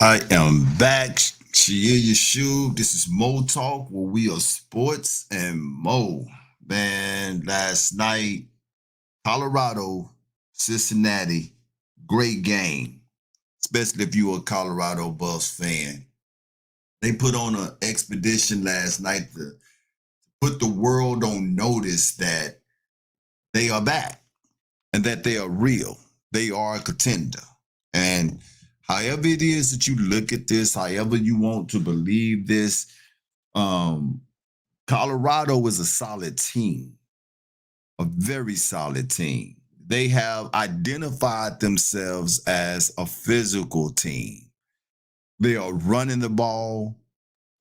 I am back. Shia Yeshub. This is Mo Talk, where we are sports and Mo. Man, last night, Colorado, Cincinnati, great game, especially if you're a Colorado Buffs fan. They put on an expedition last night to put the world on notice that they are back and that they are real. They are a contender. And however it is that you look at this, however you want to believe this, um, Colorado is a solid team, a very solid team. They have identified themselves as a physical team. They are running the ball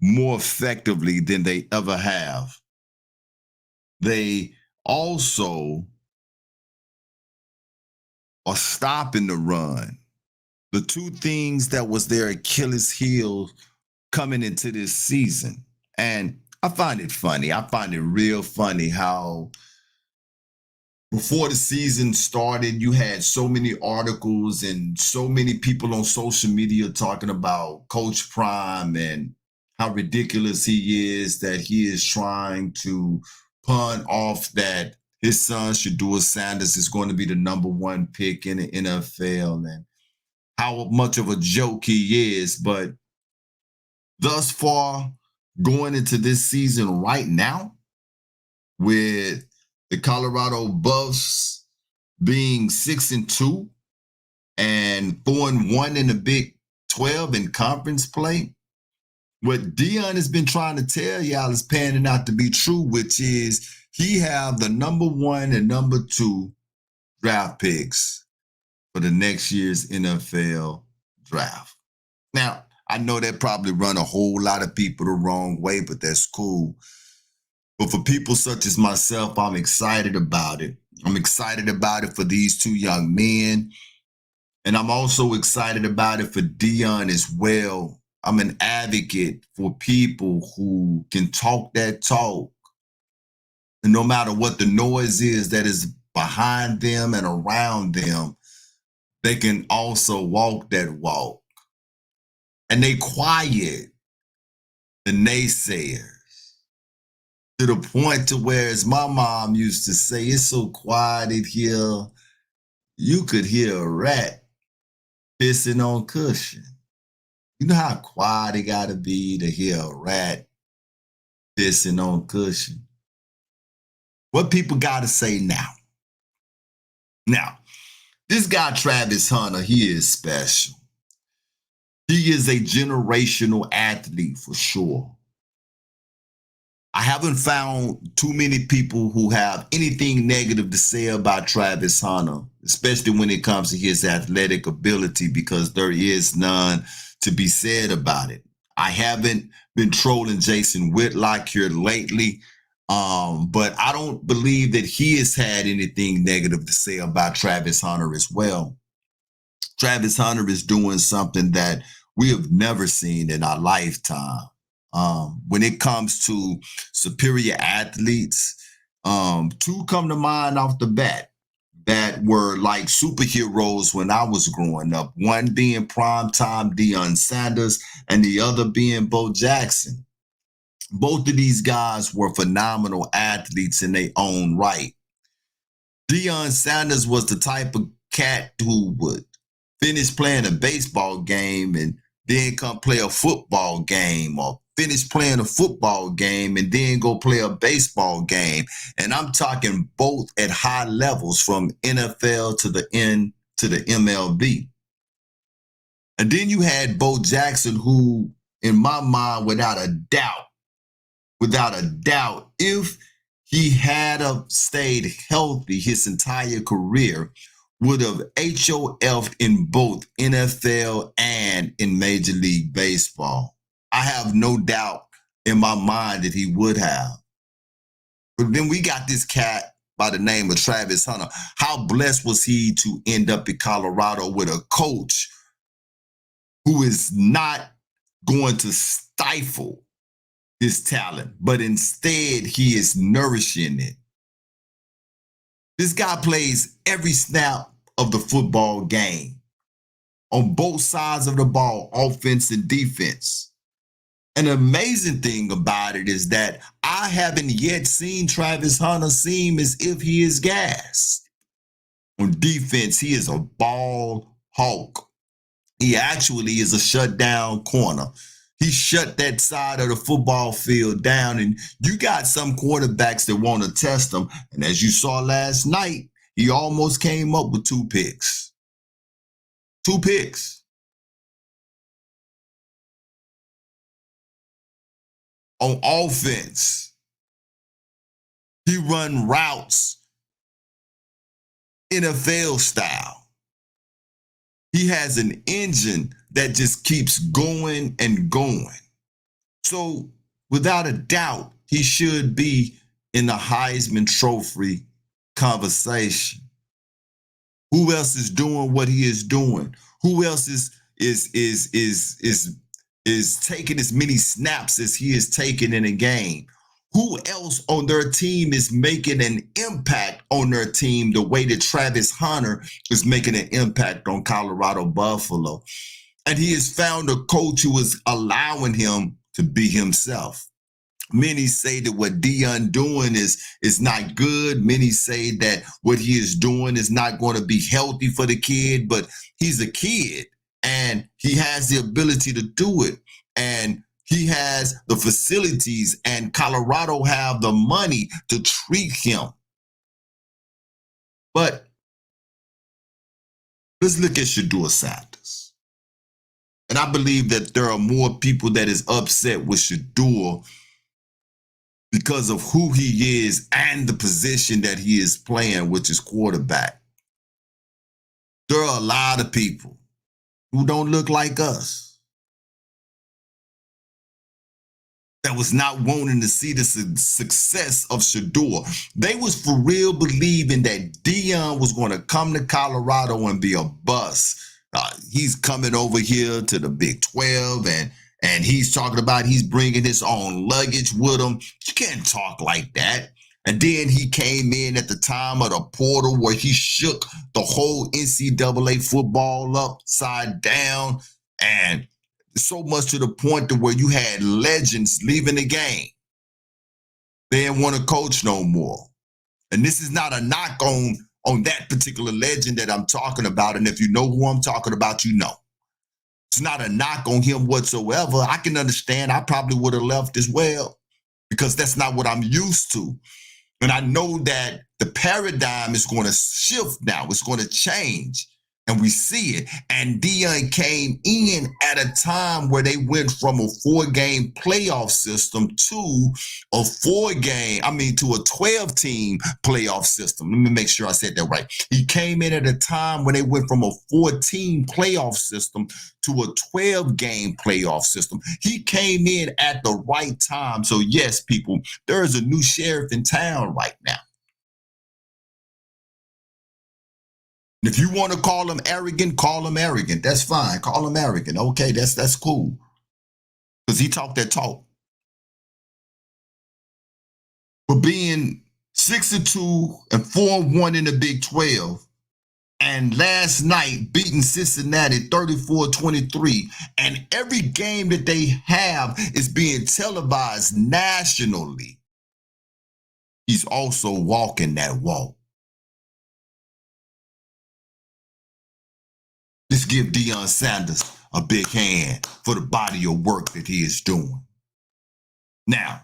more effectively than they ever have. They also are stopping the run. The two things that was their Achilles heel coming into this season. And I find it funny. I find it real funny how before the season started, you had so many articles and so many people on social media talking about Coach Prime and how ridiculous he is that he is trying to pawn off that his son, Shedeur Sanders, is going to be the number one pick in the NFL and how much of a joke he is. But thus far, going into this season right now, with the Colorado Buffs being 6-2 and 4-1 in the Big 12 in conference play, what Dion has been trying to tell y'all is panning out to be true, which is he have the number one and number two draft picks for the next year's NFL draft. Now, I know that probably run a whole lot of people the wrong way, but that's cool. But for people such as myself, I'm excited about it. I'm excited about it for these two young men. And I'm also excited about it for Dion as well. I'm an advocate for people who can talk that talk. And no matter what the noise is that is behind them and around them, they can also walk that walk. And they quiet the naysayers to the point to where, as my mom used to say, it's so quiet in here, you could hear a rat pissing on cushion. You know how quiet it got to be to hear a rat pissing on cushion? What people got to say now? Now, this guy, Travis Hunter, he is special. He is a generational athlete for sure. I haven't found too many people who have anything negative to say about Travis Hunter, especially when it comes to his athletic ability, because there is none to be said about it. I haven't been trolling Jason Whitlock here lately, but I don't believe that he has had anything negative to say about Travis Hunter as well. Travis Hunter is doing something that we have never seen in our lifetime. When it comes to superior athletes, two come to mind off the bat that were like superheroes when I was growing up. One being primetime Deion Sanders, and the other being Bo Jackson. Both of these guys were phenomenal athletes in their own right. Deion Sanders was the type of cat who would finish playing a baseball game and then come play a football game, or finish playing a football game and then go play a baseball game. And I'm talking both at high levels from NFL to the MLB. And then you had Bo Jackson, who, in my mind, without a doubt, if he had stayed healthy his entire career, would have HOF'd in both NFL and in Major League Baseball. I have no doubt in my mind that he would have. But then we got this cat by the name of Travis Hunter. How blessed was he to end up in Colorado with a coach who is not going to stifle his talent, but instead he is nourishing it. This guy plays every snap of the football game on both sides of the ball, offense and defense. An amazing thing about it is that I haven't yet seen Travis Hunter seem as if he is gassed. On defense, he is a ball hawk. He actually is a shutdown corner. He shut that side of the football field down, and you got some quarterbacks that want to test him. And as you saw last night, he almost came up with 2 picks. 2 picks. On offense, he run routes NFL style. He has an engine that just keeps going and going. So, without a doubt, he should be in the Heisman Trophy conversation. Who else is doing what he is doing? Who else is taking as many snaps as he is taking in a game? Who else on their team is making an impact on their team the way that Travis Hunter is making an impact on Colorado Buffalo? And he has found a coach who is allowing him to be himself. Many say that what Deion doing is not good. Many say that what he is doing is not going to be healthy for the kid, but he's a kid and he has the ability to do it. And he has the facilities, and Colorado have the money to treat him. But let's look at Shedeur Sanders. And I believe that there are more people that is upset with Shedeur because of who he is and the position that he is playing, which is quarterback. There are a lot of people who don't look like us that was not wanting to see the success of Shedeur. They was for real believing that Deion was going to come to Colorado and be a bust. He's coming over here to the Big 12 and he's talking about he's bringing his own luggage with him. You can't talk like that. And then he came in at the time of the portal where he shook the whole NCAA football upside down, and so much to the point to where you had legends leaving the game. They didn't want to coach no more. And this is not a knock on that particular legend that I'm talking about. And if you know who I'm talking about, you know. It's not a knock on him whatsoever. I can understand. I probably would have left as well because that's not what I'm used to. And I know that the paradigm is going to shift now. It's going to change. And we see it. And Deion came in at a time where they went from a 4-game playoff system to a 12-team playoff system. Let me make sure I said that right. He came in at a time when they went from a 4-team playoff system to a 12-game playoff system. He came in at the right time. So yes, people, there is a new sheriff in town right now. If you want to call him arrogant, call him arrogant. That's fine. Call him arrogant. Okay, that's cool. Because he talked that talk. But being 6-2 and 4-1 in the Big 12, and last night beating Cincinnati 34-23, and every game that they have is being televised nationally, he's also walking that walk. Let's give Deion Sanders a big hand for the body of work that he is doing. Now,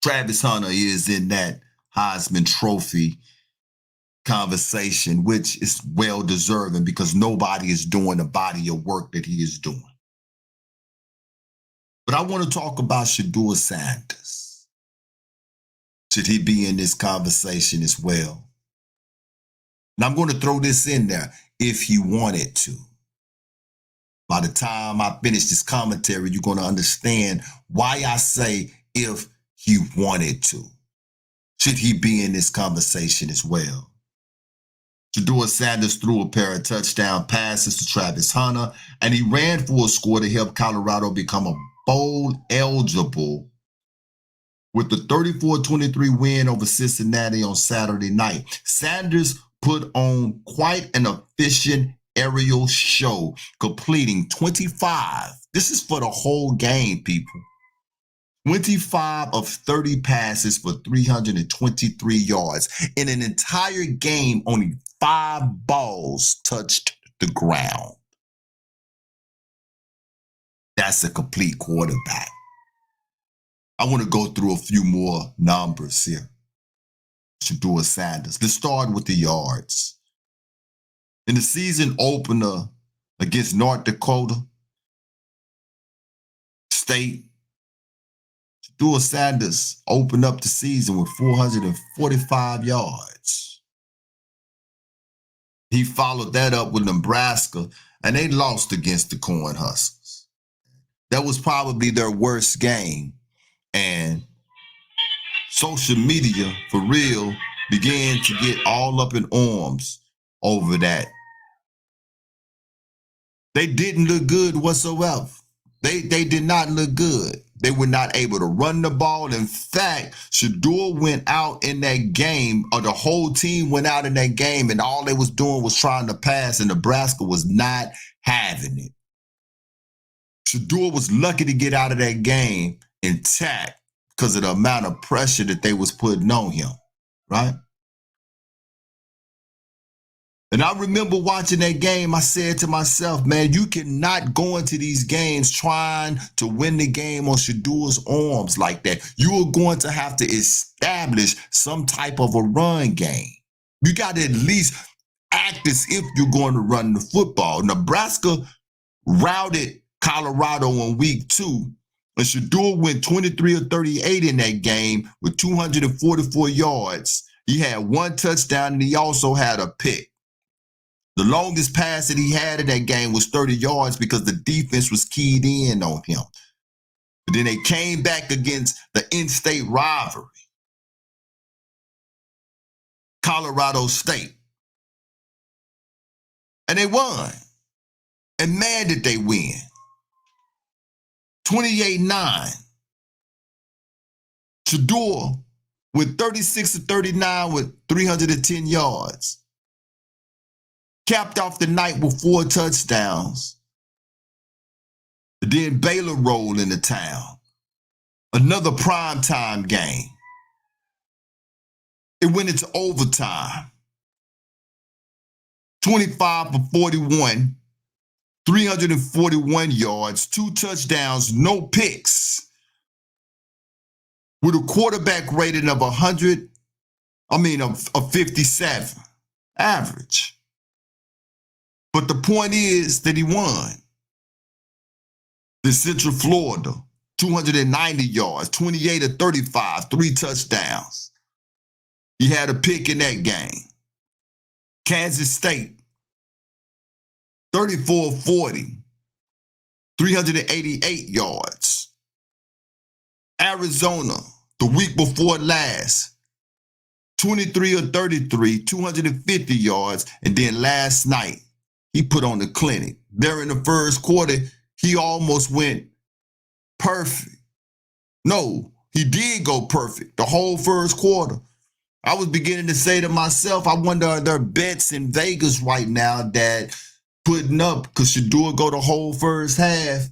Travis Hunter is in that Heisman Trophy conversation, which is well deserving because nobody is doing the body of work that he is doing. But I want to talk about Shedeur Sanders. Should he be in this conversation as well? And I'm going to throw this in there if he wanted to. By the time I finish this commentary, you're going to understand why I say if he wanted to. Should he be in this conversation as well? Shedeur Sanders threw a pair of touchdown passes to Travis Hunter, and he ran for a score to help Colorado become a bowl eligible with the 34-23 win over Cincinnati on Saturday night. Sanders put on quite an efficient aerial show, completing 25. This is for the whole game, people. 25 of 30 passes for 323 yards. In an entire game, only 5 balls touched the ground. That's a complete quarterback. I want to go through a few more numbers here. Shedeur Sanders. Let's start with the yards. In the season opener against North Dakota State, Shedeur Sanders opened up the season with 445 yards. He followed that up with Nebraska, and they lost against the Cornhuskers. That was probably their worst game. And social media, for real, began to get all up in arms over that. They didn't look good whatsoever. They did not look good. They were not able to run the ball. In fact, Shedeur went out in that game, or the whole team went out in that game, and all they was doing was trying to pass, and Nebraska was not having it. Shedeur was lucky to get out of that game intact because of the amount of pressure that they was putting on him, right? And I remember watching that game, I said to myself, man, you cannot go into these games trying to win the game on Shedeur's arms like that. You are going to have to establish some type of a run game. You got to at least act as if you're going to run the football. Nebraska routed Colorado in week 2, and Shedeur went 23 of 38 in that game with 244 yards. He had 1 touchdown, and he also had a pick. The longest pass that he had in that game was 30 yards because the defense was keyed in on him. But then they came back against the in-state rivalry, Colorado State. And they won. And man, did they win. 28-9. Shedeur with 36 of 39 with 310 yards. Capped off the night with 4 touchdowns. Then Baylor rolled into town. Another primetime game. It went into overtime. 25 for 41, 341 yards, 2 touchdowns, no picks. With a quarterback rating of 57, average. But the point is that he won. The Central Florida, 290 yards, 28 of 35, 3 touchdowns. He had a pick in that game. Kansas State, 34 of 40, 388 yards. Arizona, the week before last, 23 of 33, 250 yards. And then last night, he put on the clinic. There in the first quarter, he almost went perfect. No, he did go perfect the whole first quarter. I was beginning to say to myself, I wonder are there bets in Vegas right now that putting up because Shedeur go the whole first half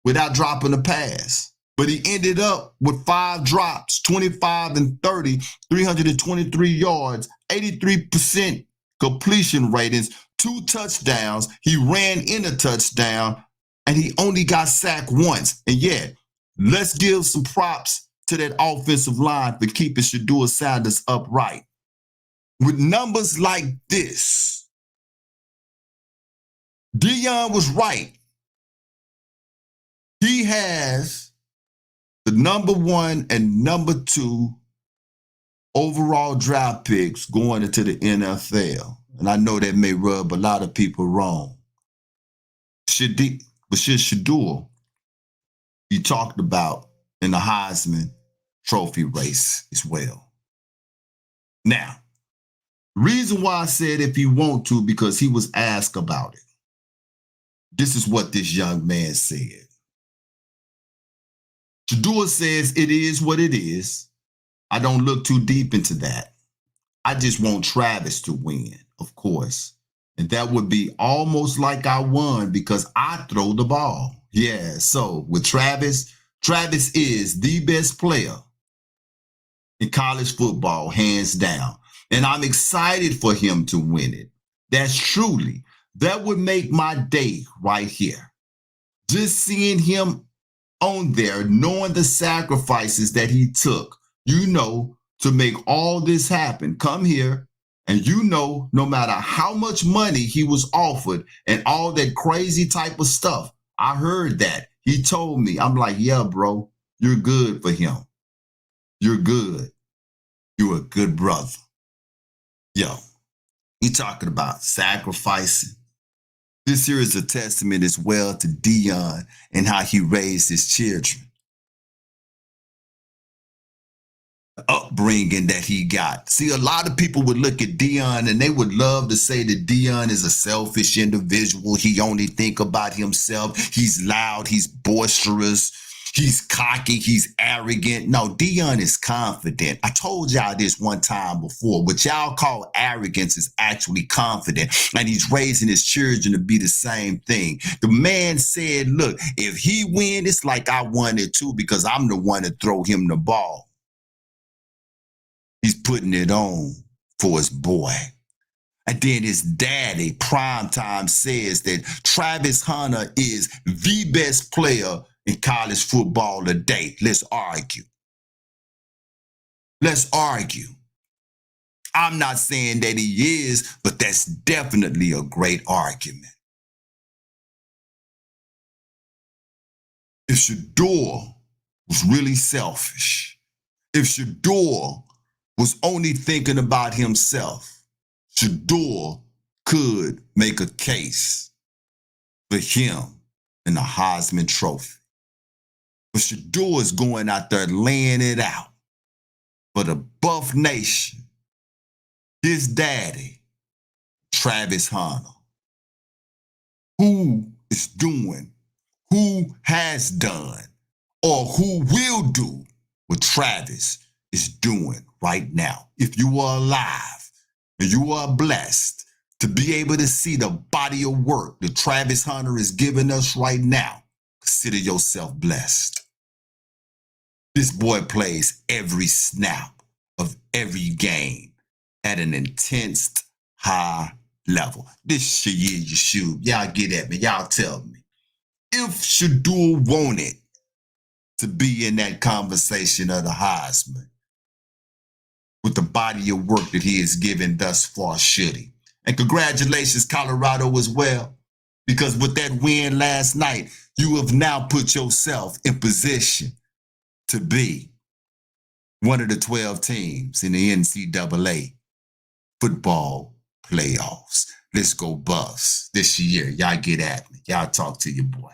without dropping a pass. But he ended up with 5 drops, 25 and 30, 323 yards, 83% completion ratings, 2 touchdowns. He ran in a touchdown, and he only got sacked once. And yet, let's give some props to that offensive line for keeping Shedeur Sanders upright. With numbers like this, Dion was right. He has the number 1 and number 2 overall draft picks going into the NFL. And I know that may rub a lot of people wrong. But Shedeur, he talked about in the Heisman Trophy race as well. Now, reason why I said if you want to, because he was asked about it. This is what this young man said. Shedeur says it is what it is. I don't look too deep into that. I just want Travis to win, of course. And that would be almost like I won because I throw the ball. Yeah, so with Travis, Travis is the best player in college football, hands down. And I'm excited for him to win it. That would make my day right here. Just seeing him on there, knowing the sacrifices that he took, to make all this happen. Come here, and no matter how much money he was offered and all that crazy type of stuff, I heard that. He told me, I'm like, yeah, bro, you're good for him. You're good. You're a good brother. Yo, he talking about sacrificing. This here is a testament as well to Dion and how he raised his children. Upbringing that he got. See, a lot of people would look at Dion and they would love to say that Dion is a selfish individual. He only think about himself. He's loud. He's boisterous. He's cocky. He's arrogant. No, Dion is confident. I told y'all this one time before. What y'all call arrogance is actually confident. And he's raising his children to be the same thing. The man said, look, if he win, it's like I won it too because I'm the one to throw him the ball. He's putting it on for his boy. And then his daddy, Primetime, says that Travis Hunter is the best player in college football today. Let's argue. Let's argue. I'm not saying that he is, but that's definitely a great argument. If Shedeur was really selfish, if Shedeur was only thinking about himself, Shedeur could make a case for him in the Heisman Trophy. But Shedeur is going out there laying it out for the Buff Nation. His daddy, Travis Hunter, who is doing, who has done, or who will do what Travis is doing right now. If you are alive and you are blessed to be able to see the body of work that Travis Hunter is giving us right now, consider yourself blessed. This boy plays every snap of every game at an intense high level. This Shedeur Yeshua. Y'all get at me. Y'all tell me. If Shedeur wanted to be in that conversation of the Heisman, with the body of work that he has given thus far, should he? And congratulations, Colorado, as well. Because with that win last night, you have now put yourself in position to be one of the 12 teams in the NCAA football playoffs. Let's go Buffs this year. Y'all get at me. Y'all talk to your boy.